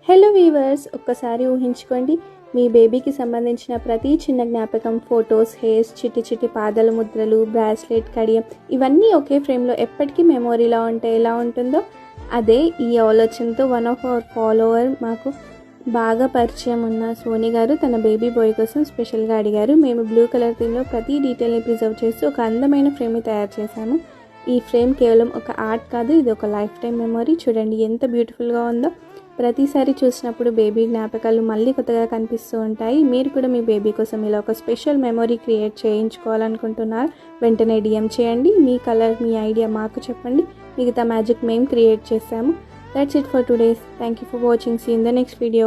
Hello weavers, ఒక్కసారి ఊహించుకోండి, మీ బేబీకి సంబంధించిన ప్రతి చిన్న జ్ఞాపకం, ఫొటోస్, హెయిర్స్, చిట్టి చిట్టి పాదాల ముద్రలు, బ్రాస్లెట్, కడియం ఇవన్నీ ఒకే ఫ్రేమ్లో ఎప్పటికీ మెమొరీలా ఉంటే ఎలా ఉంటుందో అదే ఈ ఆలోచనతో వన్ ఆఫ్ అవర్ ఫాలోవర్ మాకు బాగా పరిచయం ఉన్న సోని గారు తన బేబీ బాయ్ కోసం స్పెషల్గా అడిగారు. మేము బ్లూ కలర్ థీమ్లో ప్రతి డీటెయిల్ని ప్రిజర్వ్ చేస్తూ ఒక అందమైన ఫ్రేమ్ని తయారు చేశాము. ఈ ఫ్రేమ్ కేవలం ఒక ఆర్ట్ కాదు, ఇది ఒక లైఫ్ టైం మెమొరీ. చూడండి ఎంత బ్యూటిఫుల్గా ఉందో. ప్రతిసారి చూసినప్పుడు బేబీ జ్ఞాపకాలు మళ్ళీ కొత్తగా కనిపిస్తూ ఉంటాయి. మీరు కూడా మీ బేబీ కోసం ఇలా ఒక స్పెషల్ మెమొరీ క్రియేట్ చేయించుకోవాలనుకుంటున్నారు, వెంటనే డిఎం చేయండి. మీ కలర్, మీ ఐడియా మాకు చెప్పండి. మిగతా మ్యాజిక్ మేము క్రియేట్ చేసాము. That's it for today. Thank you for watching. See you in the next video.